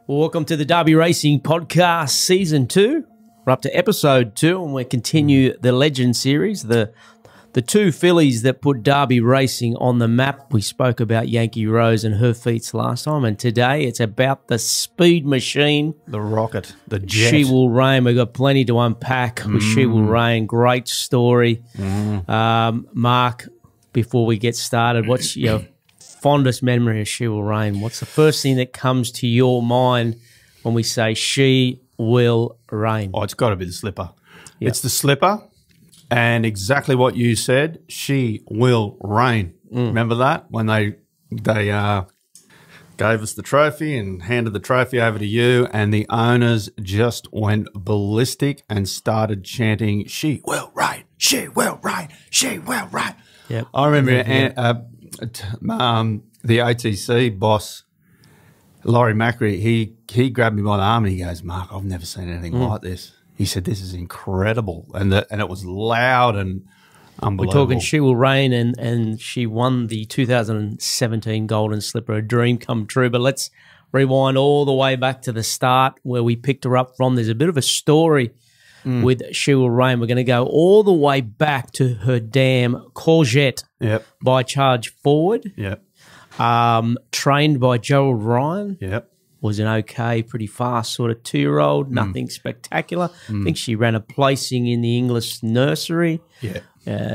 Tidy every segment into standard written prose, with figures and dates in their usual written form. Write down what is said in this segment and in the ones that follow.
Well, welcome to the Darby Racing podcast, season 2. We're up to episode 2, and we continue the Legend series, the two fillies that put Darby Racing on the map. We spoke about Yankee Rose and her feats last time, and today it's about the speed machine. The rocket, the jet. She Will Reign. We've got plenty to unpack with She Will Reign. Great story. Mark, before we get started, what's your fondest memory of She Will Reign? What's the first thing that comes to your mind when we say She Will Reign? Oh, it's got to be the slipper. Yep. It's the slipper, and exactly what you said. She will reign. Remember that when they gave us the trophy and handed the trophy over to you, and the owners just went ballistic and started chanting, "She will reign. She will reign. She will reign." Yep. I remember. The ATC boss, Laurie Macri, he grabbed me by the arm and he goes, "Mark, I've never seen anything like this." He said, "This is incredible," and it was loud and unbelievable. We're talking She Will Reign, and she won the 2017 Golden Slipper, a dream come true. But let's rewind all the way back to the start where we picked her up from. There's a bit of a story with She Will Reign. We're going to go all the way back to her dam, Courgette, by Charge Forward. Trained by Gerald Ryan. Was an okay, pretty fast sort of 2-year-old, nothing spectacular. I think she ran a placing in the English nursery.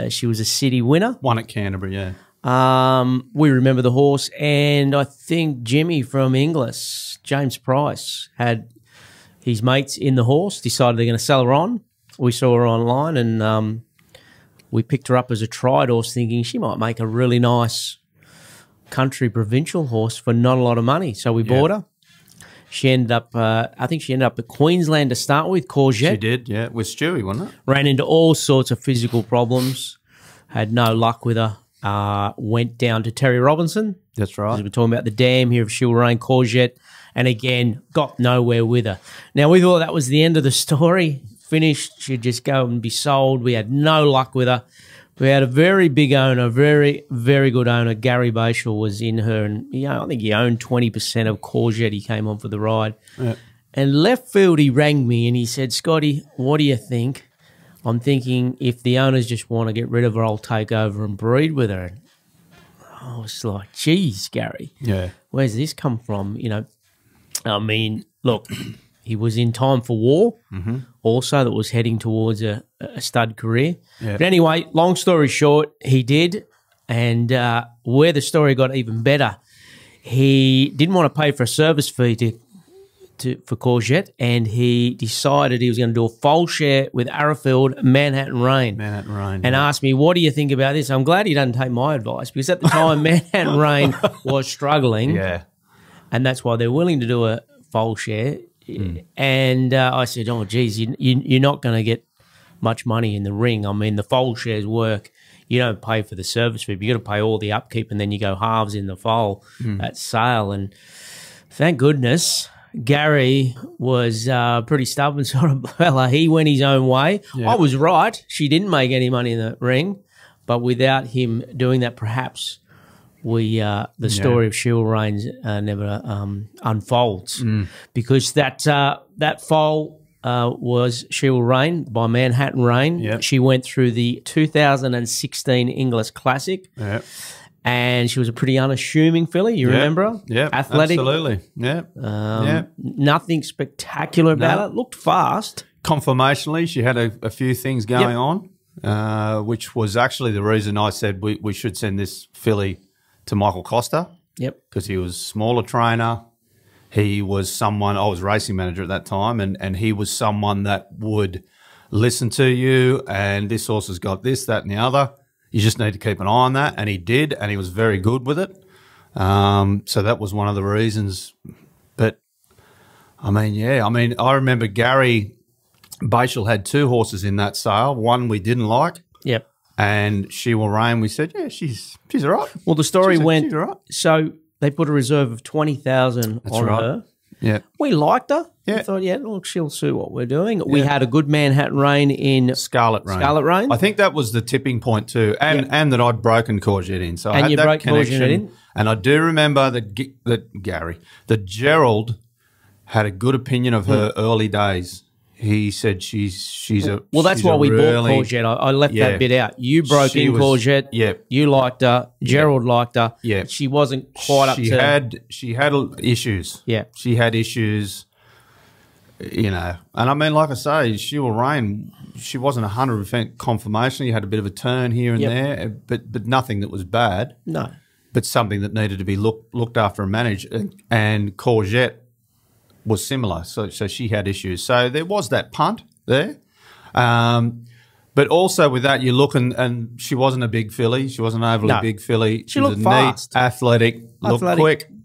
She was a city winner. Won at Canterbury, we remember the horse, and I think Jimmy from Inglis, James Price, had his mates in the horse, decided they're going to sell her on. We saw her online, and we picked her up as a tried horse thinking she might make a really nice country provincial horse for not a lot of money. So we bought her. She ended up, I think she ended up at Queensland to start with, Courgette. She did, with Stewie, wasn't it? Ran into all sorts of physical problems, had no luck with her. Went down to Terry Robinson. That's right. We're talking about the dam here of She Will Reign, Courgette, and again, got nowhere with her. Now, we thought that was the end of the story. Finished, she'd just go and be sold. We had no luck with her. We had a very big owner, very, very good owner. Gary Bashel was in her, and I think he owned 20% of Courgette. He came on for the ride. And left field, he rang me and he said, "Scotty, what do you think? I'm thinking if the owners just want to get rid of her, I'll take over and breed with her." And I was like, "Geez, Gary, where's this come from?" I mean, look, he was in time for war also, that was heading towards a stud career. But anyway, long story short, he did. And where the story got even better, he didn't want to pay for a service fee for Courgette, and he decided he was going to do a foal share with Arrowfield, Manhattan Rain. And asked me, "What do you think about this?" I'm glad he doesn't take my advice, because at the time, Manhattan Rain was struggling. And that's why they're willing to do a foal share. And I said, "Oh, geez, you're not going to get much money in the ring. I mean, the foal shares work. You don't pay for the service fee. You got to pay all the upkeep, and then you go halves in the foal at sale." And thank goodness, Gary was pretty stubborn sort of fella. He went his own way. I was right. She didn't make any money in the ring, but without him doing that, perhaps the story of She Will Reign never unfolds, because that foal was She Will Reign by Manhattan Rain. She went through the 2016 English Classic, and she was a pretty unassuming filly. You remember her? Athletic, absolutely. Nothing spectacular about it. Looked fast. Conformationally, she had a few things going on, which was actually the reason I said we should send this filly to Michael Costa. Because he was a smaller trainer. He was someone, I was racing manager at that time, and he was someone that would listen to you, and this horse has got this, that, and the other. You just need to keep an eye on that, and he did, and he was very good with it. So that was one of the reasons. But, I mean, I remember Gary Bashel had 2 horses in that sale. One we didn't like. And She Will Reign, we said, she's all right. Well, the story went, she's all right. So they put a reserve of 20,000 on her. We liked her. We thought, look, she'll see what we're doing. We had a good Manhattan Rain in Scarlet Rain. I think that was the tipping point too, and that I'd broken Courgette in. So I had that connection. And I do remember that Gerald had a good opinion of her early days. He said she's a well. That's why we bought Courgette. I left that bit out. You broke in Courgette. Yeah, you liked her. Gerald liked her. Yeah, she wasn't quite up to. She had issues. Yeah, she had issues. You know, and I mean, like I say, she will reign. She wasn't 100% confirmation. You had a bit of a turn here and there, but nothing that was bad. No, but something that needed to be looked after and managed. And Courgette was similar, so she had issues. So there was that punt there. But also with that, you look and she wasn't a big filly. She wasn't an overly big filly. She looked was fast. Neat, athletic,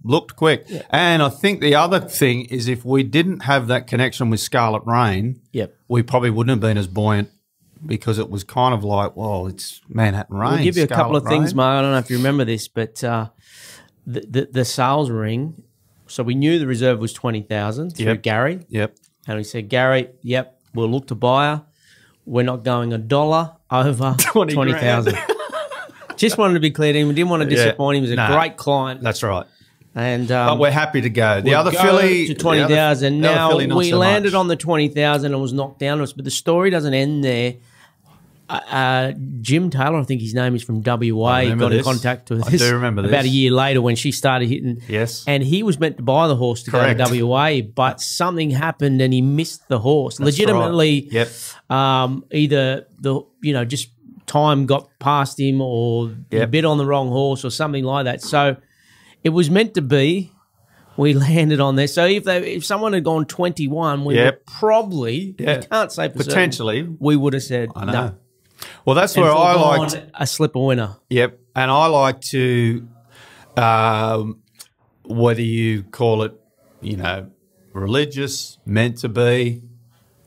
looked quick. Yeah. And I think the other thing is if we didn't have that connection with Scarlet Rain, we probably wouldn't have been as buoyant because it was kind of like, well, it's Manhattan Rain. We'll give you a couple of things, Rain. Mark. I don't know if you remember this, but the sales ring. So we knew the reserve was 20,000 through Gary. Yep. And we said, Gary, we'll look to buy her. We're not going $1 over 20,000. Just wanted to be clear to him. We didn't want to disappoint him. He was a great client. That's right. And but we're happy to go. The other go filly to 20,000. Now we so landed much. on the 20,000 and was knocked down to us. But the story doesn't end there. Jim Taylor, I think his name is from WA, got in contact with us. I do remember this. About a year later when she started hitting. Yes. And he was meant to buy the horse to go to WA, but something happened and he missed the horse. That's legitimately, right. Either just time got past him or he bid on the wrong horse or something like that. So it was meant to be. We landed on there. So if someone had gone 21, we would probably, you can't say for potentially, certain, we would have said I know. no. Well, that's where I liked a slipper winner. Yep, and I like to, whether you call it, religious, meant to be,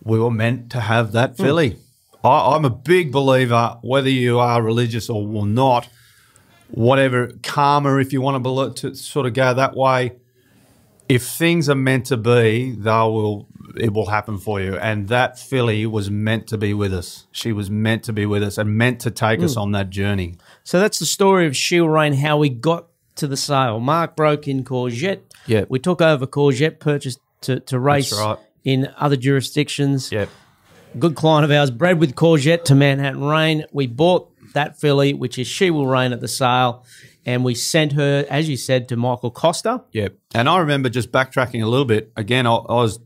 we were meant to have that filly. I'm a big believer, whether you are religious or not, whatever karma, if you want to sort of go that way. If things are meant to be, it will happen for you. And that filly was meant to be with us. She was meant to be with us and meant to take us on that journey. So that's the story of She'll Reign, how we got to the sale. Mark broke in Courgette. Yeah. We took over Courgette, purchased to race in other jurisdictions. Yep. Good client of ours, bred with Courgette to Manhattan Rain. We bought that filly, which is She Will Reign, at the sale. And we sent her, as you said, to Michael Costa. Yeah. And I remember just backtracking a little bit. Again, I was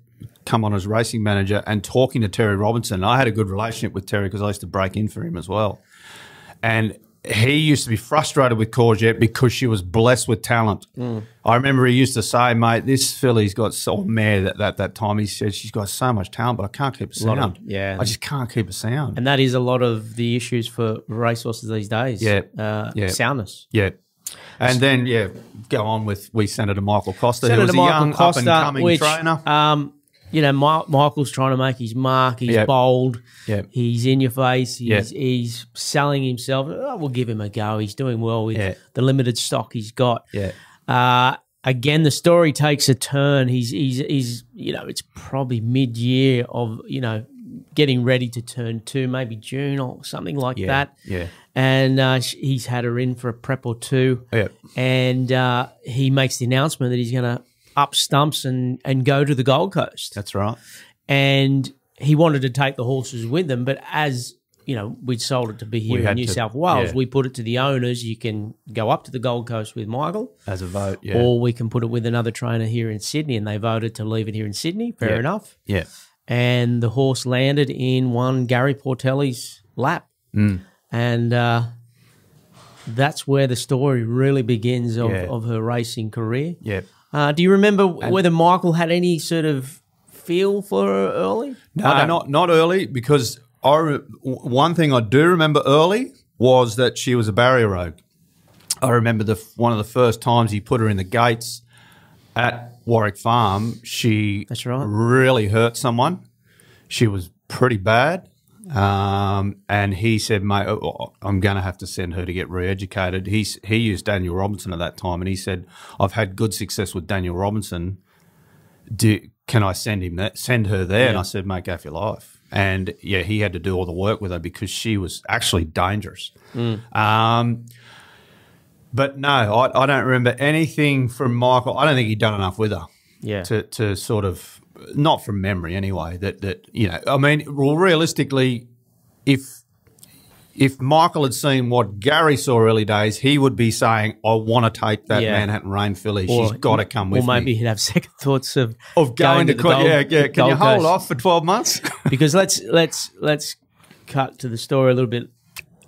come on as racing manager and talking to Terry Robinson. I had a good relationship with Terry because I used to break in for him as well. And he used to be frustrated with Courgette because she was blessed with talent. I remember he used to say, mate, this filly's got so mare that time. He said, she's got so much talent, but I can't keep her sound. I just can't keep her sound. And that is a lot of the issues for racehorses these days. Soundness. Yeah. And then, go on with, we sent her to Michael Costa. Sent who her was to a Michael young, Costa, up-and-coming trainer. Michael's trying to make his mark. He's bold. Yep. He's in your face. He's selling himself. Oh, we'll give him a go. He's doing well with the limited stock he's got. Again, the story takes a turn. He's it's probably mid-year of, getting ready to turn 2, maybe June or something like that. Yeah. And he's had her in for a prep or two. And he makes the announcement that he's going to up stumps and go to the Gold Coast. That's right. And he wanted to take the horses with them, but as we'd sold it to be here in New South Wales, we put it to the owners. You can go up to the Gold Coast with Michael as a vote, or we can put it with another trainer here in Sydney, and they voted to leave it here in Sydney. Fair enough. Yeah. And the horse landed in one Gary Portelli's lap. And that's where the story really begins of her racing career. Do you remember whether Michael had any sort of feel for her early? No, not early, because one thing I do remember early was that she was a barrier rogue. I remember one of the first times he put her in the gates at Warwick Farm, she really hurt someone. She was pretty bad. And he said, mate, I'm going to have to send her to get re-educated. He used Daniel Robinson at that time, and he said, I've had good success with Daniel Robinson. Can I send her there? And I said, mate, go for your life. And, he had to do all the work with her because she was actually dangerous. But no, I don't remember anything from Michael. I don't think he'd done enough with her. to sort of, not from memory anyway, that you know, I mean, well, realistically, if Michael had seen what Gary saw early days, he would be saying, I want to take that Manhattan Rain filly. She's got to come with me. Or maybe he'd have second thoughts of going to Can you hold off for 12 months? Because let's cut to the story a little bit.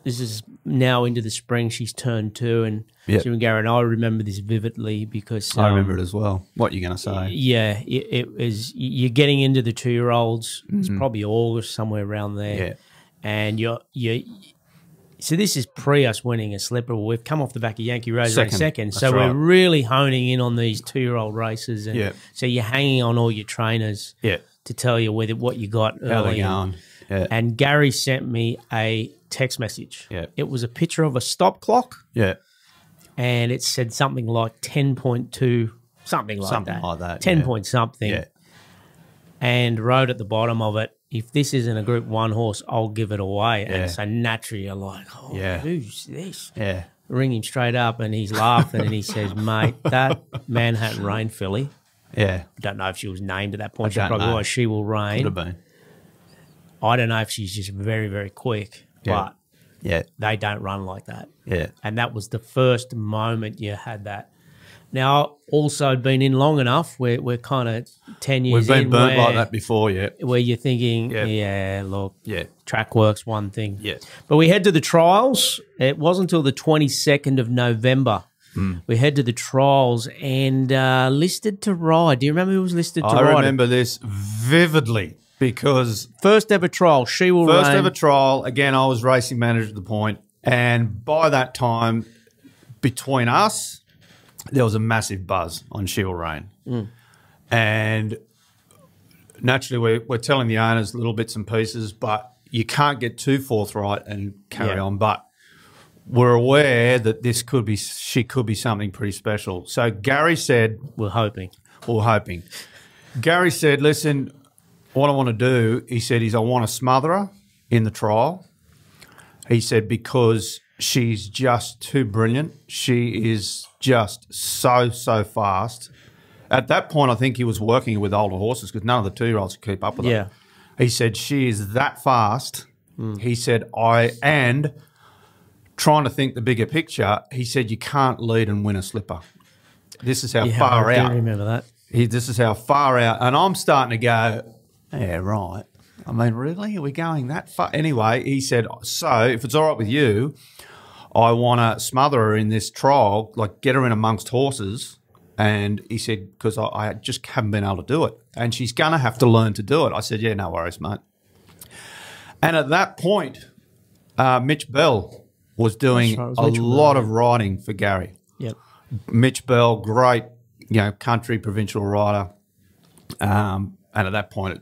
This is now into the spring. She's turned 2, and Jim and Gary and I remember this vividly because I remember it as well. What are you going to say? Yeah, it was. You're getting into the 2-year-olds. It's probably August, somewhere around there, and you're. So this is pre us winning a slipper. We've come off the back of Yankee Rose in second. So we're really honing in on these 2-year-old races, and so you're hanging on all your trainers to tell you what you got early. How they're going. Yeah. And Gary sent me a text message. Yeah. It was a picture of a stop clock. Yeah. And it said something like 10.2, something like that. 10 point something. Yeah. And wrote at the bottom of it, if this isn't a Group 1 horse, I'll give it away. Yeah. And so naturally you're like, who's this? Yeah. Ring him straight up, and he's laughing and he says, mate, that Manhattan Rain filly. Yeah. Don't know if she was named at that point. She probably was. She Will Reign. Could have been. I don't know if she's just very, very quick, but they don't run like that. Yeah. And that was the first moment you had that. Now, also been in long enough, we're kind of 10 years in. We've been burnt like that before, where you're thinking, track work's one thing. Yeah. But we head to the trials. It wasn't until the 22nd of November. We head to the trials and listed to ride. Do you remember who was listed to ride? I remember this vividly. Because first ever trial, She Will Reign. First ever trial. Again, I was racing manager at the point, and by that time, between us, there was a massive buzz on She Will Reign, and naturally, we're telling the owners little bits and pieces, but you can't get too forthright and carry on. But we're aware that she could be something pretty special. So Gary said, "We're hoping." Gary said, "Listen. What I want to do," he said, "is I want to smother her in the trial." He said, because she's just too brilliant. She is just so fast. At that point, I think he was working with older horses because none of the 2-year-olds could keep up with her. He said, she is that fast. He said, and trying to think the bigger picture, he said, you can't lead and win a slipper. This is how far out. I remember that. This is how far out. And I'm starting to go, yeah, right. I mean, really? Are we going that far? Anyway, he said, so if it's all right with you, I want to smother her in this trial, like get her in amongst horses. And he said, because I just haven't been able to do it. And she's going to have to learn to do it. I said, yeah, no worries, mate. And at that point, Mitch Bell was doing a lot of riding for Gary. Yep. Mitch Bell, great, country provincial rider. And at that point,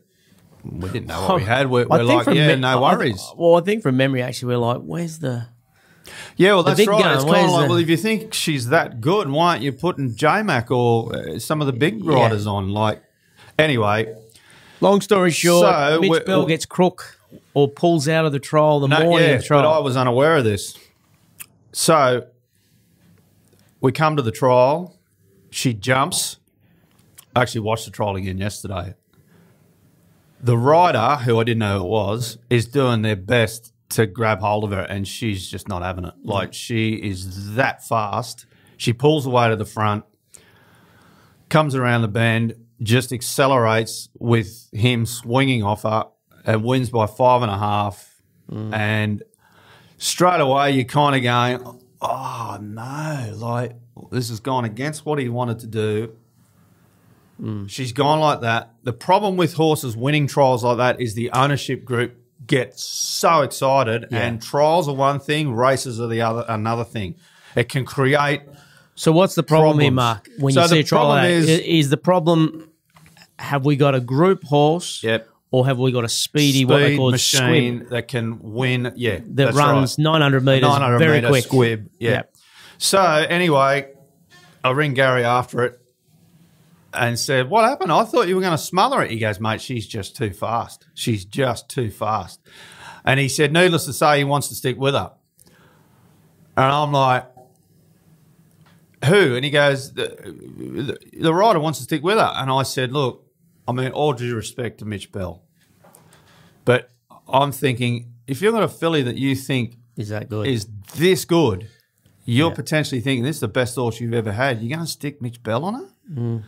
we didn't know what we had. We're like, no worries. I think from memory, actually, we're like, where's the... Yeah, well, that's right. Gun? It's kind of like, well, if you think she's that good, why aren't you putting J-Mac or some of the big riders on? Like, anyway. Long story short, Mitch Bell gets crook or pulls out of the trial the morning of the trial. But I was unaware of this. So we come to the trial. She jumps. I actually watched the trial again yesterday. The rider, who I didn't know who it was, is doing their best to grab hold of her, and she's just not having it. Like, she is that fast. She pulls away to the front, comes around the bend, just accelerates with him swinging off her, and wins by 5.5. And straight away you're kind of going, oh, no, like, this has gone against what he wanted to do. She's gone like that. The problem with horses winning trials like that is the ownership group gets so excited, and trials are one thing, races are another thing. It can create. So what's the problem here, Mark? When you see a trial like that, is the problem? Have we got a group horse? Yep. Or have we got a speedy what they call machine squib that can win? Yeah, that runs 900 metres, 900 very quick. Squib. Yeah. Yep. So anyway, I ring Gary after it and said, what happened? I thought you were going to smother it. He goes, mate, she's just too fast. She's just too fast. And he said, needless to say, he wants to stick with her. And I'm like, who? And he goes, the rider wants to stick with her. And I said, look, I mean, all due respect to Mitch Bell, but I'm thinking, if you've got a filly that you think is this good, you're potentially thinking this is the best horse you've ever had, you're going to stick Mitch Bell on her? And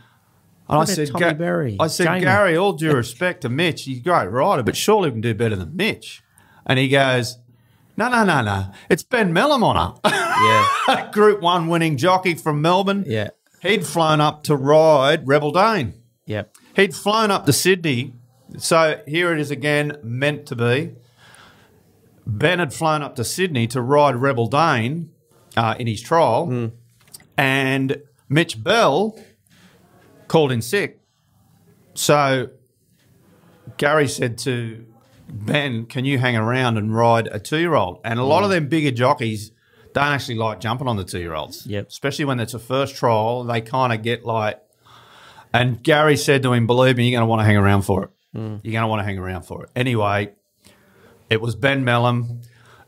I said, Gary, all due respect to Mitch, he's a great rider, but surely we can do better than Mitch. And he goes, no. It's Ben Melham on her. Group 1 winning jockey from Melbourne. Yeah. He'd flown up to ride Rebel Dane. Yep. He'd flown up to Sydney. So here it is again, meant to be. Ben had flown up to Sydney to ride Rebel Dane in his trial. And Mitch Bell called in sick. So Gary said to Ben, can you hang around and ride a 2-year-old? And a lot of them bigger jockeys don't actually like jumping on the 2-year-olds. Yep. Especially when it's a first trial, they kind of get like... And Gary said to him, believe me, you're going to want to hang around for it. You're going to want to hang around for it. Anyway, it was Ben Melham.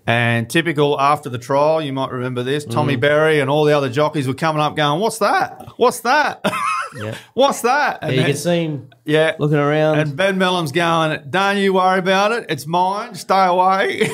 And typical after the trial, you might remember this, Tommy Berry and all the other jockeys were coming up going, what's that? What's that? What's that? And you can see him looking around. And Ben Melham's going, don't you worry about it. It's mine. Stay away.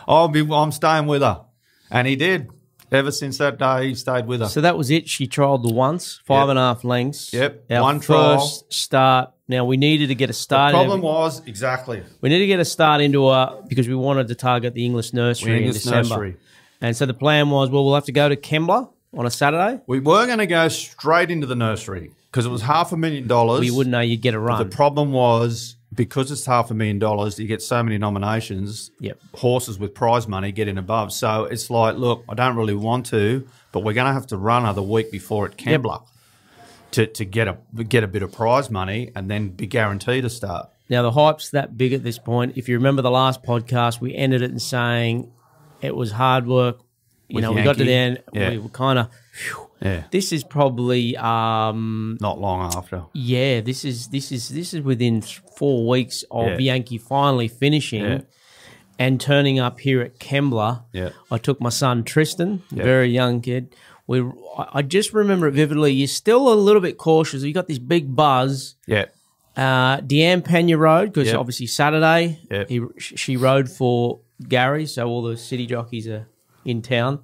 I'm staying with her. And he did. Ever since that day, he stayed with her. So that was it. She trialled the once, 5.5 lengths. Our one trial. First start. Now, we needed to get a start. The problem was, exactly. We needed to get a start into her because we wanted to target the English nursery in December. And so the plan was, well, we'll have to go to Kembla on a Saturday. We were going to go straight into the nursery because it was $500,000. We wouldn't know you'd get a run. The problem was, because it's $500,000, you get so many nominations, horses with prize money get in above. So it's like, look, I don't really want to, but we're going to have to run her the week before at Kembla to get a bit of prize money and then be guaranteed a start. Now, the hype's that big at this point. If you remember the last podcast, we ended it in saying it was hard work. You know, we got to the end. We were kind of... This is probably not long after. Yeah, this is within 4 weeks of Yankee finally finishing and turning up here at Kembla. I took my son Tristan, very young kid. I just remember it vividly. You're still a little bit cautious. You got this big buzz. Deanne Pena rode because obviously Saturday she rode for Gary, so all the city jockeys are in town.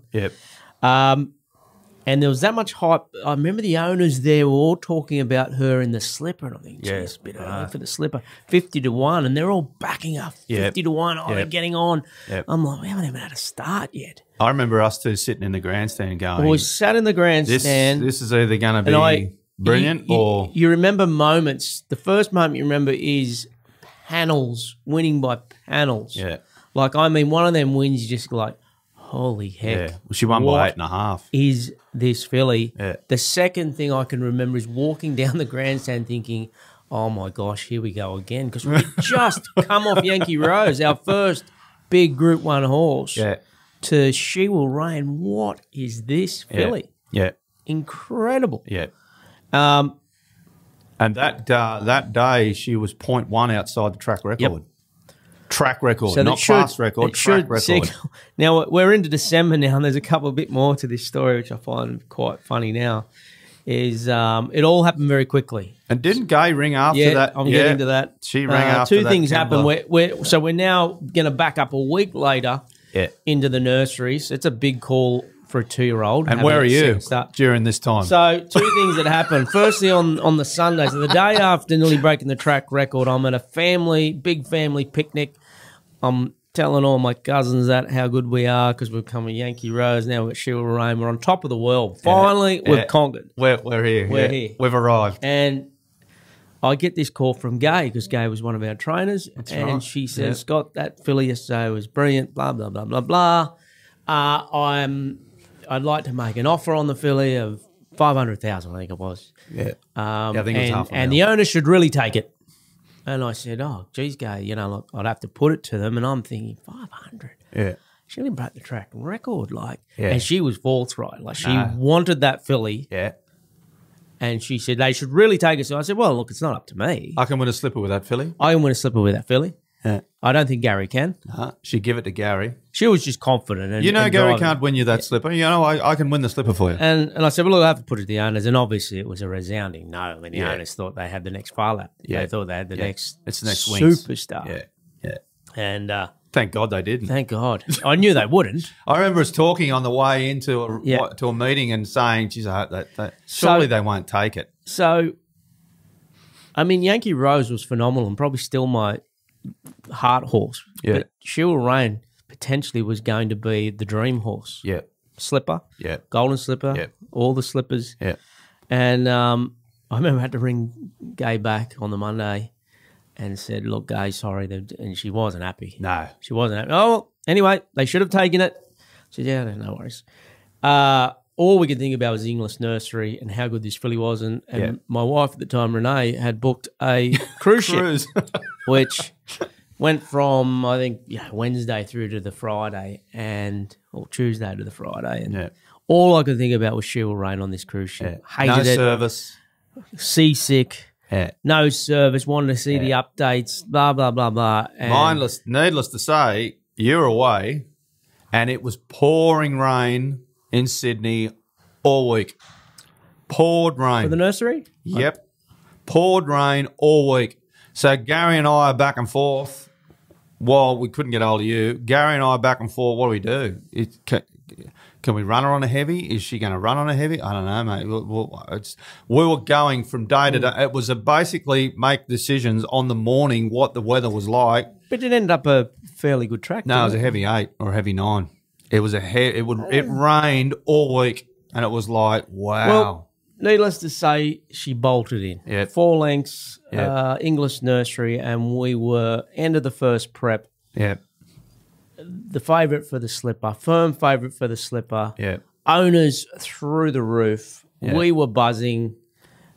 And there was that much hype. I remember the owners there were all talking about her in the slipper. And I think, geez, a bit early for the slipper. 50-1, and they're all backing her. 50-1, they're getting on. I'm like, we haven't even had a start yet. I remember us two sitting in the grandstand going... Well, we sat in the grandstand. This is either going to be brilliant or... You remember moments. The first moment you remember is panels, winning by panels. Like, I mean, one of them wins, you just like... Holy heck. Well, she won by 8.5. Is this filly? The second thing I can remember is walking down the grandstand thinking, oh, my gosh, here we go again. Because we just come off Yankee Rose, our first big Group 1 horse, to She Will Reign. What is this filly? Incredible. And that day, she was 0.1 outside the track record. Track record, so not fast record, track record. Now, we're into December now, and there's a couple bit more to this story, which I find quite funny now, is it all happened very quickly. And didn't Gay ring after that? I'm getting to that. She rang after that. Two things happened. So we're now going to back up a week later into the nurseries. It's a big call for a 2-year-old. And where are you during this time? So 2 things that happened. Firstly, on the Sunday, so the day after nearly breaking the track record, I'm at a big family picnic. I'm telling all my cousins how good we are because we've come to Yankee Rose. Now we're at She Will Reign. We're on top of the world. Finally, we've conquered. We're here. We're here. We've arrived. And I get this call from Gay because Gay was one of our trainers. And she says, Scott, that filly yesterday was brilliant, blah, blah, blah, blah, blah. I'd like to make an offer on the filly of $500,000, I think it was. I think it was $500,000. And the owner should really take it. And I said, oh, geez, Gay, you know, look, I'd have to put it to them. And I'm thinking, 500? She only broke the track record, like. And she was forthright. Like, she wanted that filly. And she said they should really take it. So I said, well, look, it's not up to me. I can win a slipper with that filly. I can win a slipper with that filly. I don't think Gary can. She'd give it to Gary. She was just confident. And, Gary driving. can't win you that slipper. I can win the slipper for you. And I said, well, look, I have to put it to the owners. And obviously it was a resounding no. I mean, the owners thought they had the next far lap. Yeah. They thought they had the next superstar. Yeah. And thank God they didn't. Thank God. I knew they wouldn't. I remember us talking on the way into a meeting and saying, geez, I hope that surely they won't take it. So, I mean, Yankee Rose was phenomenal and probably still my heart horse. Yeah. But She Will Rain potentially was going to be the dream horse. Yeah. Slipper. Yeah. Golden slipper. Yeah. All the slippers. Yeah. And I remember I had to ring Gay back on the Monday and said, look, Gay, sorry. And she wasn't happy. No. She wasn't happy. Oh, well, anyway, they should have taken it. She said, yeah, no worries. All we could think about was the English nursery and how good this filly was. And my wife at the time, Renee, had booked a cruise ship, which went from, I think, Wednesday through to the Friday or Tuesday to the Friday. And all I could think about was She Will Rain on this cruise ship. Hated it. No service. Seasick. Yeah. No service. Wanted to see the updates, blah, blah, blah, blah. And needless to say, you were away and it was pouring rain in Sydney all week. Poured rain. For the nursery? Yep. Poured rain all week. So Gary and I are back and forth. Well, we couldn't get hold of you. Gary and I are back and forth. What do we do? Can we run her on a heavy? Is she going to run on a heavy? I don't know, mate. We were going from day to day. It was basically make decisions on the morning what the weather was like. But it ended up a fairly good track. No, it was a heavy 8 or a heavy 9. It was it rained all week, and it was like, wow. Well, needless to say, she bolted in. Yeah. 4 lengths, English nursery, and we were end of the first prep. Yeah. The favourite for the slipper, firm favourite for the slipper. Yeah. Owners through the roof. Yeah. We were buzzing.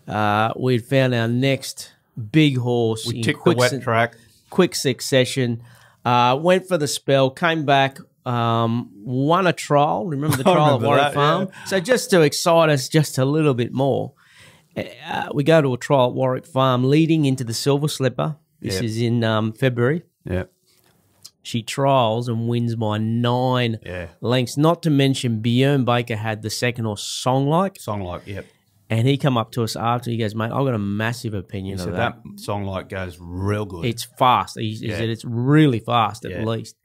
We'd found our next big horse. We ticked the wet track. Quick succession. Went for the spell, came back, won a trial. Remember the trial at Warwick Farm? Yeah. So just to excite us just a little bit more, we go to a trial at Warwick Farm leading into the Silver Slipper. This is in February. Yeah. She trials and wins by 9 lengths. Not to mention Bjorn Baker had the second horse, Songlike. Songlike, yep. And he come up to us after. He goes, mate, I've got a massive opinion of that. That Songlike goes real good. It's fast. He said it's really fast at least.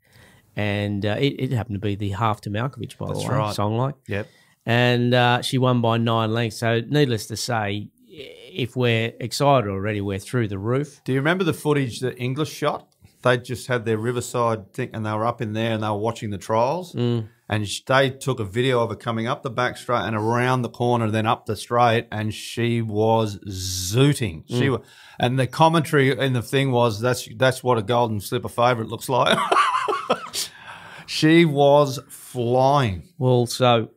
And it happened to be the half to Malkovich, by the way, right. Songlike. Yep. And she won by 9 lengths. So needless to say, if we're excited already, we're through the roof. Do you remember the footage that English shot? They just had their Riverside thing and they were up in there and they were watching the trials. And they took a video of her coming up the back straight and around the corner, then up the straight, and she was zooting. And the commentary in the thing was, that's what a golden slipper favourite looks like. She was flying. Well, so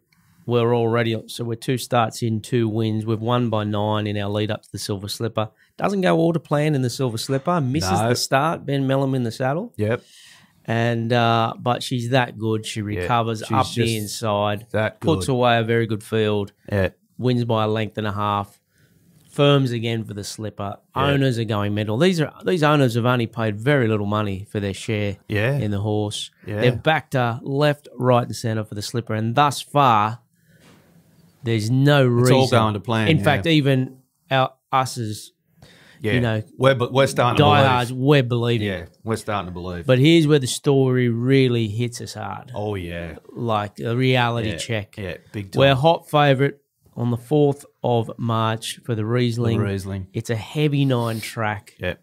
we're 2 starts in, 2 wins. We've won by 9 in our lead up to the Silver Slipper. Doesn't go all to plan in the Silver Slipper. Misses the start. Ben Mellum in the saddle. Yep. And but she's that good. She recovers up the inside. That good. Puts away a very good field. Yeah. Wins by a length and a half. Firms again for the slipper. Yeah. Owners are going mental. These owners have only paid very little money for their share in the horse. Yeah. They've backed her left, right, and centre for the slipper. And thus far, there's no reason. It's all going to plan. In fact, even us as we're starting to diehards, believe. we're believing. Yeah, we're starting to believe. But here's where the story really hits us hard. Oh, yeah. Like a reality check. Yeah, big time. We're hot favourite on the 4th of March for the Riesling. It's a heavy 9 track. Yep.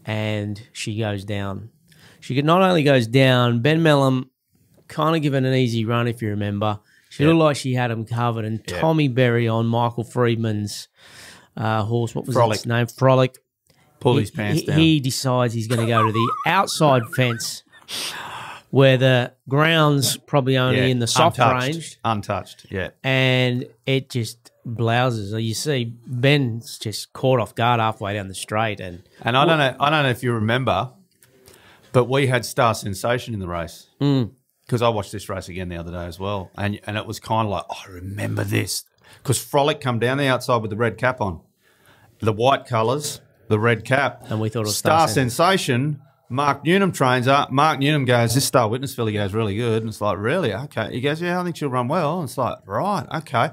And she goes down. She not only goes down, Ben Mellum kind of given an easy run, if you remember. She looked like she had him covered. And Tommy Berry on Michael Friedman's horse, what was its name? Frolic. Pull his pants down. He decides he's going to go to the outside fence where the ground's probably only in the soft range. Untouched, yeah. And it just blouses. You see Ben's just caught off guard halfway down the straight. And I don't know if you remember, but we had Star Sensation in the race. Because I watched this race again the other day as well. And it was kind of like, I remember this. Because Frolic come down the outside with the red cap on. The white colours, the red cap. And we thought it was Star Sensation Mark Newnham trains up. Mark Newnham goes, this Star Witness filly goes really good. And it's like, really? Okay. He goes, yeah, I think she'll run well. And it's like, right, okay.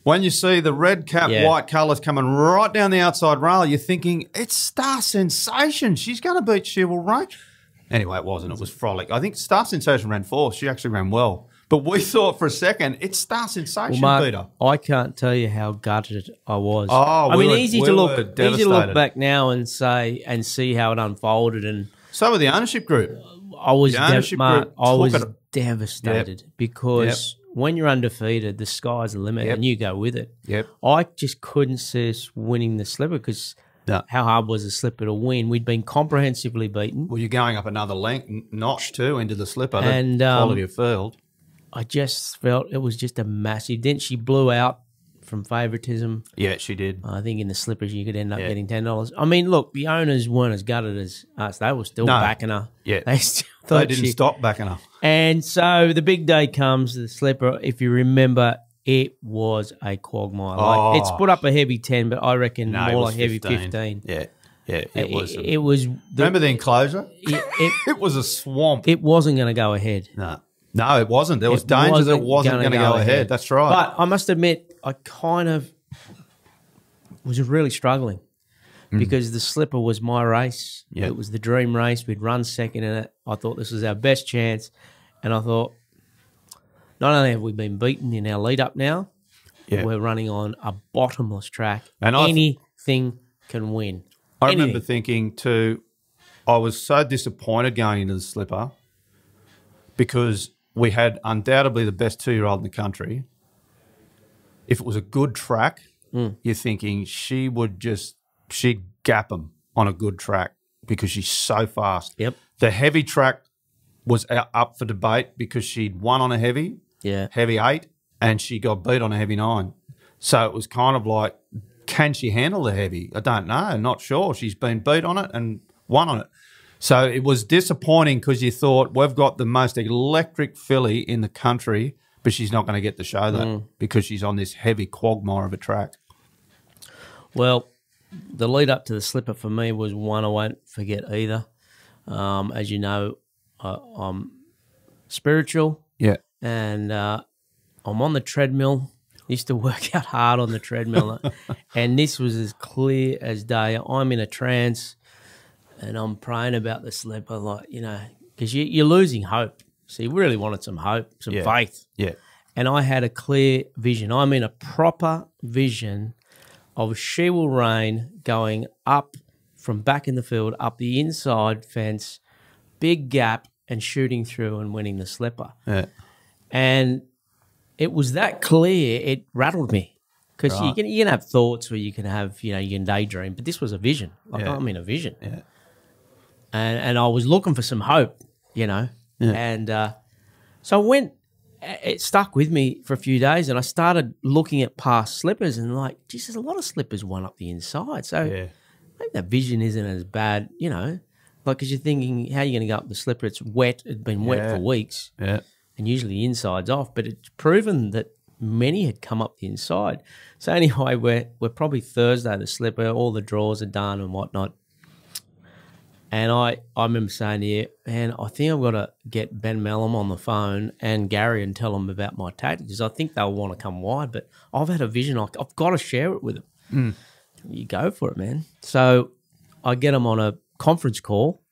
When you see the red cap, white colours coming right down the outside rail, you're thinking, it's Star Sensation. She's going to beat She Will Reign. Anyway, it wasn't. It was Frolic. I think Star Sensation ran fourth. She actually ran well. But we thought for a second, it's Star Sensation, Mark, Peter. I can't tell you how gutted I was. Oh, easy to look back now and say and see how it unfolded. And so with the ownership group. I was devastated because when you're undefeated, the sky's the limit and you go with it. I just couldn't see us winning the slipper because how hard was the slipper to win? We'd been comprehensively beaten. Well, you're going up another notch too into the slipper, and the quality of field. I just felt it was just a massive. Then she blew out from favouritism. Yeah, she did. I think in the slippers you could end up getting $10. I mean, look, the owners weren't as gutted as us. They were still backing her. Yeah, they still thought they didn't stop backing her. And so the big day comes. The slipper, if you remember, it was a quagmire. Like, it's put up a heavy 10, but I reckon more like 15. Heavy 15. Yeah. Yeah, it was. It was. Remember the enclosure? It was a swamp. It wasn't going to go ahead. No, it wasn't. There was danger that it wasn't going to go ahead. That's right. But I must admit, I kind of was really struggling because the slipper was my race. It was the dream race. We'd run second in it. I thought this was our best chance. And I thought, not only have we been beaten in our lead up now, we're running on a bottomless track. And anything can win. I remember thinking too, I was so disappointed going into the slipper because we had undoubtedly the best 2-year-old in the country. If it was a good track, you're thinking she'd gap them on a good track because she's so fast. The heavy track was up for debate because she'd won on a heavy, heavy 8, and she got beat on a heavy 9. So it was kind of like, can she handle the heavy? I don't know. Not sure. She's been beat on it and won on it. So it was disappointing because you thought we've got the most electric filly in the country, but she's not going to get to show that because she's on this heavy quagmire of a track. Well, the lead up to the slipper for me was one I won't forget either. As you know, I'm spiritual. And I'm on the treadmill. Used to work out hard on the treadmill. And this was as clear as day. I'm in a trance. And I'm praying about the slipper, like, you know, because you're losing hope. So you really wanted some hope, some faith. And I had a clear vision. I mean a proper vision of She Will Reign going up from back in the field, up the inside fence, big gap, and shooting through and winning the slipper. And it was that clear, it rattled me. Because you can have thoughts where you can have, you know, you can daydream. But this was a vision. Like, I'm in a vision. And I was looking for some hope, you know. And so I went, it stuck with me for a few days, and I started looking at past slippers and like, geez, there's a lot of slippers won up the inside. So maybe that vision isn't as bad, you know. Like, because you're thinking, how are you going to go up the slipper? It's wet. It's been wet for weeks. And usually the inside's off. But it's proven that many had come up the inside. So anyway, we're probably Thursday, the slipper, all the draws are done and whatnot. And I remember saying to you, man, I think I've got to get Ben Mellum on the phone and Gary and tell them about my tactics. I think they'll want to come wide, but I've had a vision. I've got to share it with them. You go for it, man. So I get them on a conference call.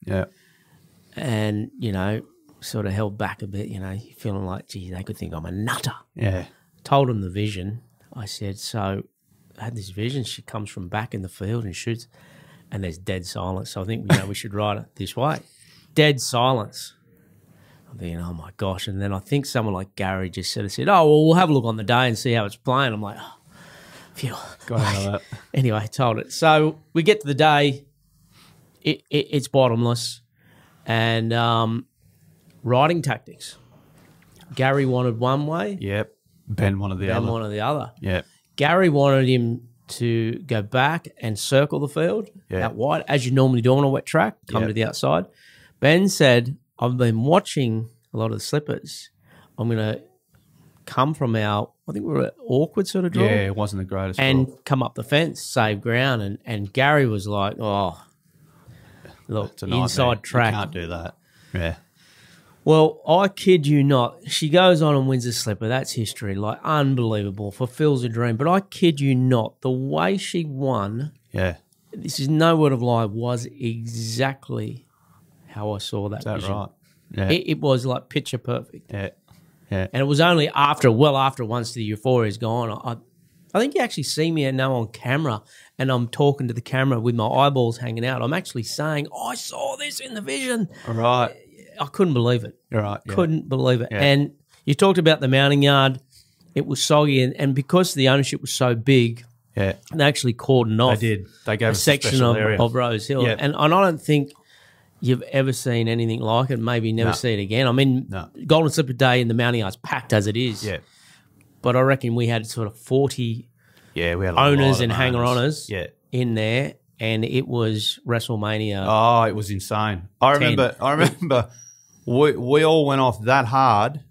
And, you know, sort of held back a bit, you know, feeling like, gee, they could think I'm a nutter. Told them the vision. I said, so I had this vision. She comes from back in the field and shoots. And there's dead silence. So I think, you know, we should write it this way. Dead silence. I'm thinking, oh, my gosh. And then I think someone like Gary just said, oh, well, we'll have a look on the day and see how it's playing. I'm like, oh, phew. Got to know that. Anyway, I told it. So we get to the day. It's bottomless. And riding tactics. Gary wanted one way. Ben wanted the other. Ben wanted the other. Gary wanted him to go back and circle the field out wide, as you normally do on a wet track, come to the outside. Ben said, I've been watching a lot of the slippers. I'm going to come from I think we were an awkward sort of draw. It wasn't the greatest and draw. Come up the fence, save ground. And Gary was like, oh, Look, inside track. You can't do that. Yeah. Well, I kid you not. She goes on and wins the slipper. That's history. Like, unbelievable. Fulfills a dream. But I kid you not. The way she won, this is no word of lie, was exactly how I saw that vision. Right? Yeah. It was like picture perfect. Yeah. Yeah. And it was only after once the euphoria's gone, I think you actually see me now on camera and I'm talking to the camera with my eyeballs hanging out. I'm actually saying, I saw this in the vision. All right. I couldn't believe it. You're right. Yeah. Couldn't believe it. Yeah. And you talked about the mounting yard. It was soggy, and because the ownership was so big, they actually cordoned off. They did. They gave a section of Rose Hill. Yeah. And I don't think you've ever seen anything like it. Maybe never see it again. I mean, Golden Slipper Day in the mounting yard's packed as it is. Yeah. But I reckon we had sort of 40 we had owners and hanger-oners yeah. in there, and it was WrestleMania. Oh, it was insane. I remember we all went off that hard,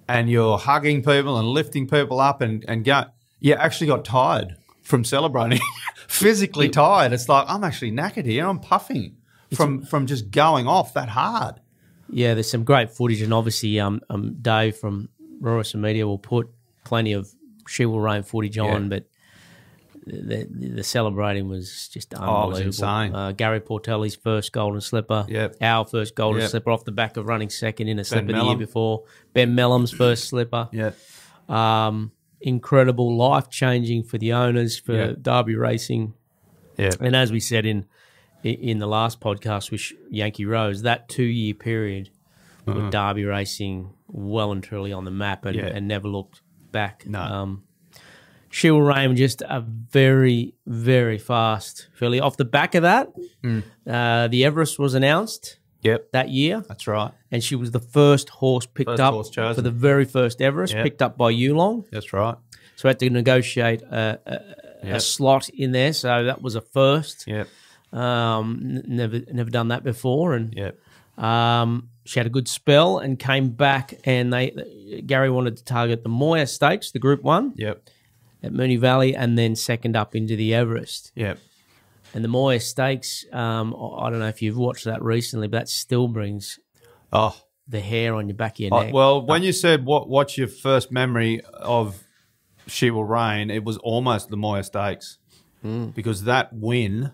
and you're hugging people and lifting people up and go. You actually got tired from celebrating, physically tired. It's like, I'm actually knackered here. I'm puffing from just going off that hard. Yeah, there's some great footage, and obviously Dave from Rorison Media will put plenty of She Will Reign footage on, but the celebrating was just unbelievable. Oh, it was insane. Gary Portelli's first golden slipper, our first golden slipper off the back of running second in a slipper the year before. Ben Mellum's first slipper. Incredible, life-changing for the owners, for Darby Racing. And as we said in the last podcast with Yankee Rose, that 2-year period with Darby Racing well and truly on the map and never looked back. No. She Will Reign, just a very, very fast filly. Off the back of that, the Everest was announced that year. That's right. And she was the first horse picked up for the very first Everest, picked up by Yulong. That's right. So we had to negotiate a slot in there. So that was a first. Never done that before. And she had a good spell and came back, and Gary wanted to target the Moya Stakes, the Group 1. At Moonee Valley, and then second up into the Everest. And the Moya Stakes, I don't know if you've watched that recently, but that still brings the hair on your back of your neck. Well, when you said what's your first memory of She Will Reign, it was almost the Moya Stakes because that win.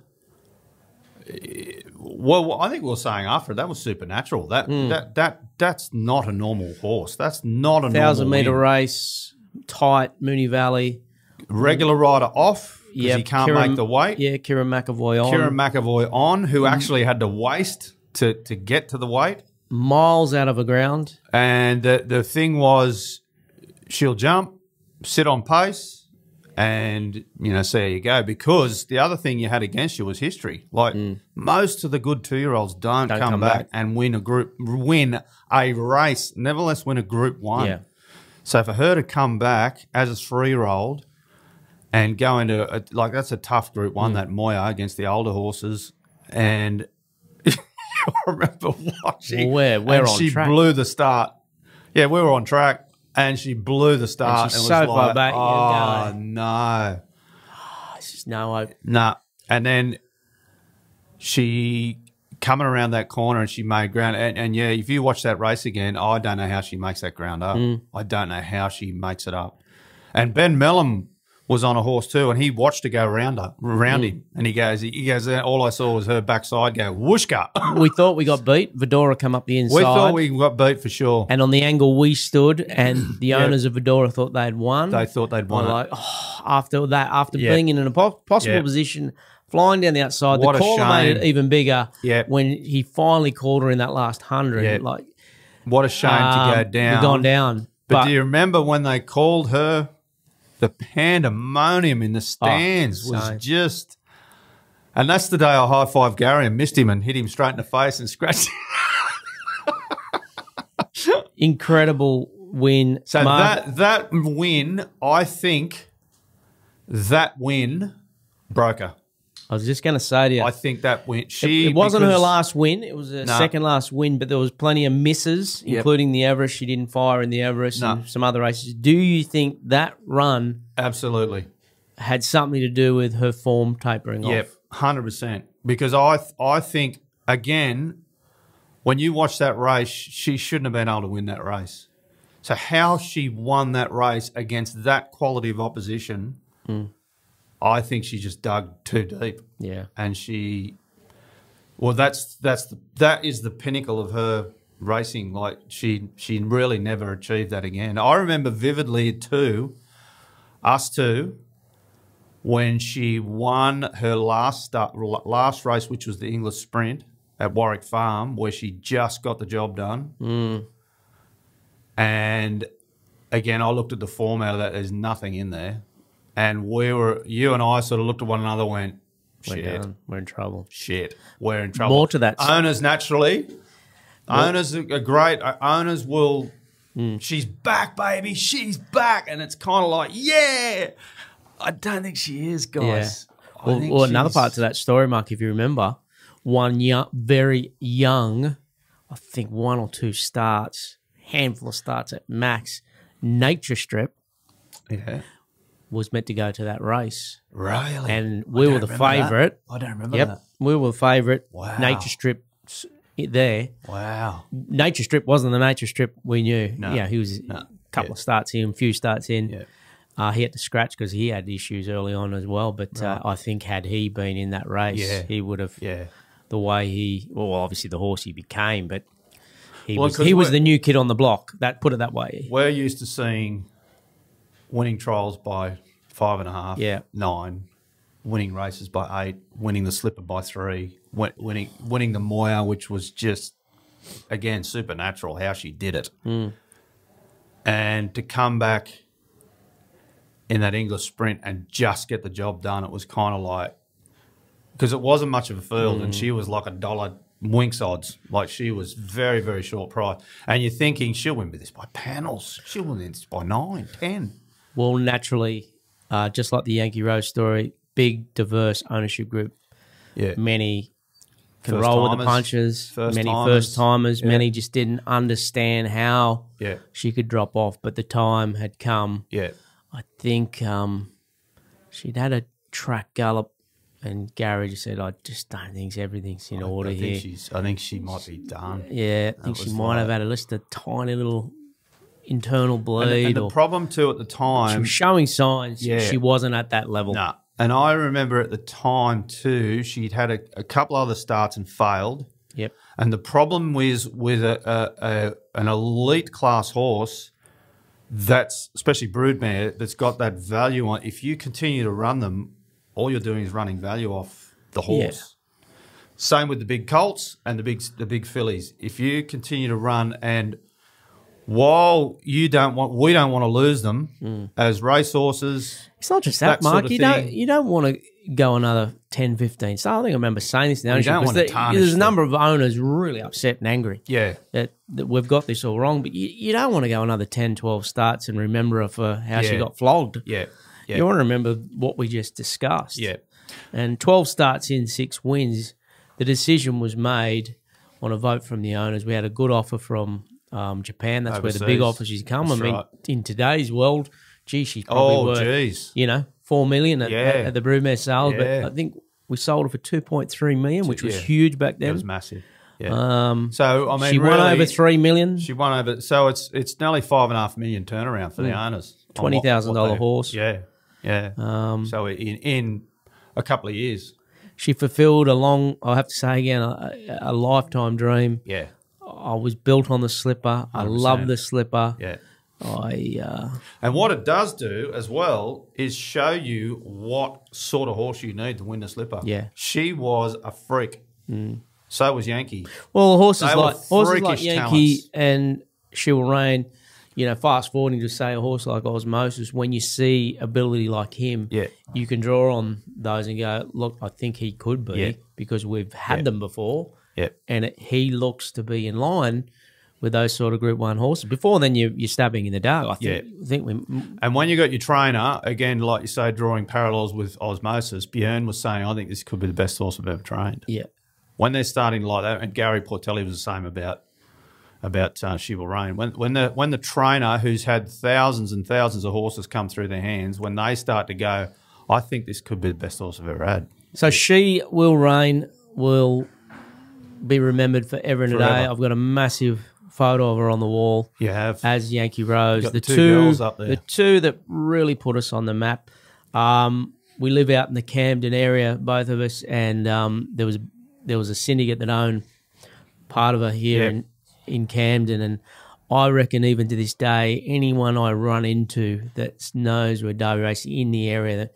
Well, I think we were saying after that was supernatural. That's not a normal horse. That's not a 1,000-meter race, tight Moonee Valley. Regular rider off because he can't make the weight. Kieran McAvoy on. Kieran McAvoy on, who actually had to waste to get to the weight. Miles out of the ground. And the thing was, she'll jump, sit on pace, and, see how you go. Because the other thing you had against you was history. Like, most of the good 2-year-olds don't come back and win a race, nevertheless win a Group 1. So for her to come back as a 3-year-old and go into that's a tough Group 1, that Moya against the older horses, and I remember watching. We're on she track. Blew the start. Yeah, we were on track, and she blew the start. And she's so far back. Oh no, this is no hope. Nah, and then she coming around that corner and she made ground. And if you watch that race again, I don't know how she makes that ground up. I don't know how she makes it up. And Ben Mellum was on a horse too, and he watched her go around him. And he goes, all I saw was her backside go whooshka. We thought we got beat. Vidora come up the inside. We thought we got beat for sure. And on the angle we stood, and the owners of Vidora thought they'd won. They thought they'd won. After being in an possible position, flying down the outside, the caller made it even bigger when he finally called her in that last 100. What a shame to go down. We've gone down. But do you remember when they called her? The pandemonium in the stands was just... And that's the day I high-fived Gary and missed him and hit him straight in the face and scratched him. Incredible win. So that win, I think that win broke her. I was just going to say to you. I think that win. It wasn't her last win. It was her second last win, but there was plenty of misses, including the Everest. She didn't fire in the Everest and some other races. Do you think that run absolutely had something to do with her form tapering off? Yep, 100%. Because I think again, when you watch that race, she shouldn't have been able to win that race. So how she won that race against that quality of opposition, I think she just dug too deep. Yeah. And that is the pinnacle of her racing. Like she really never achieved that again. I remember vividly us two, when she won her last race, which was the English Sprint at Warwick Farm, where she just got the job done. And again, I looked at the form out of that. There's nothing in there. And you and I sort of looked at one another and went, shit. We're in trouble. Shit. We're in trouble. More to that. Owners, naturally. Owners are great. Owners will, she's back, baby. She's back. And it's kind of like, yeah. I don't think she is, guys. Yeah. Well, another part to that story, Mark, if you remember, very young, I think 1 or 2 starts, handful of starts at max, Nature Strip. Yeah. Was meant to go to that race. Really? And we were the favourite. I don't remember that. We were the favourite. Wow. Nature Strip there. Wow. Nature Strip wasn't the Nature Strip we knew. No. Yeah, he was a couple of starts in, a few starts in. Yeah. He had to scratch because he had issues early on as well. But I think had he been in that race, he would have, the way obviously the horse he became, but he was the new kid on the block. Put it that way. We're used to seeing winning trials by 5.5, 9, winning races by 8, winning the slipper by 3, winning the Moya, which was just, again, supernatural how she did it. And to come back in that English Sprint and just get the job done, it was kind of like, because it wasn't much of a field and she was like $1 winks odds. Like she was very, very short price. And you're thinking, she'll win this by panels. She'll win this by 9, 10. Well, naturally, just like the Yankee Rose story, big, diverse ownership group. Yeah. Many can roll with the punches, many first-timers, many just didn't understand how she could drop off, but the time had come. Yeah. I think she'd had a track gallop, and Gary just said, I just don't think everything's in order here. I think she might be done. Yeah, I think she might have had just a tiny little internal bleed. And the problem too at the time, she was showing signs she wasn't at that level. No. And I remember at the time too, she'd had a couple other starts and failed. Yep. And the problem was with an elite class horse, that's especially broodmare, that's got that value on. If you continue to run them, all you're doing is running value off the horse. Yeah. Same with the big colts and the big fillies. If you continue to run, and while we don't want to lose them as racehorses. It's not just that, Mark. Sort of you don't want to go another 10, 15. So I think I remember saying this now. There's a number of owners really upset and angry. Yeah. That we've got this all wrong. But you don't want to go another 10, 12 starts and remember her for how she got flogged. Yeah. Yeah. You want to remember what we just discussed. Yeah. And 12 starts in, 6 wins. The decision was made on a vote from the owners. We had a good offer from Japan. That's overseas, where the big offers come. That's I mean, right. In today's world, she's probably worth, $4 million at the broodmare sales. But I think we sold her for $2.3 million, which was huge back then. It was massive. Yeah. So I mean, she won over $3 million. She won over. So it's nearly $5.5 million turnaround for the owners. $20,000 horse. Yeah. Yeah. So in a couple of years, she fulfilled I have to say again, a lifetime dream. Yeah. I was built on the slipper. 100%. I love the slipper. Yeah. And what it does do as well is show you what sort of horse you need to win the slipper. Yeah. She was a freak. So was Yankee. Well, horses like Yankee talents. and She Will Reign, fast forwarding to say a horse like Osmosis, when you see ability like him, you can draw on those and go, look, I think he could be because we've had them before. And he looks to be in line with those sort of Group 1 horses. Before then, you're stabbing in the dark. I think and when you got your trainer, again, like you say, drawing parallels with Osmosis, Björn was saying, I think this could be the best horse I've ever trained. Yeah. When they're starting like that, and Gary Portelli was the same about She Will Reign. When the trainer, who's had thousands and thousands of horses come through their hands, when they start to go, I think this could be the best horse I've ever had. So She Will Reign will be remembered forever and a day. I've got a massive photo of her on the wall. You have. As Yankee Rose. The two girls up there. The two that really put us on the map. We live out in the Camden area, both of us, and there was a syndicate that owned part of her here in Camden, and I reckon even to this day, anyone I run into that knows we're Darby Racing in the area that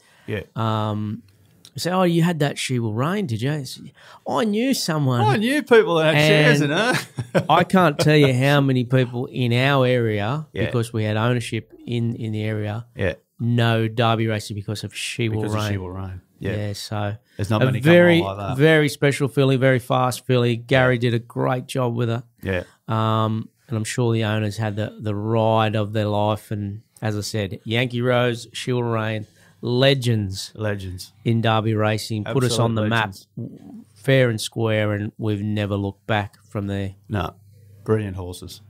say, "Oh, you had that She Will Reign, did you?" I knew someone. I knew people that had shares in her. I can't tell you how many people in our area, because we had ownership in the area, know Darby Racing because of She Will Reign. Because of She Will Reign. Yeah. So there's not many very, like that. very special filly, very fast filly. Gary did a great job with her. Yeah. And I'm sure the owners had the ride of their life. And as I said, Yankee Rose, She Will Reign, legends in Darby Racing, put us on the map fair and square, and we've never looked back from there. No, brilliant horses.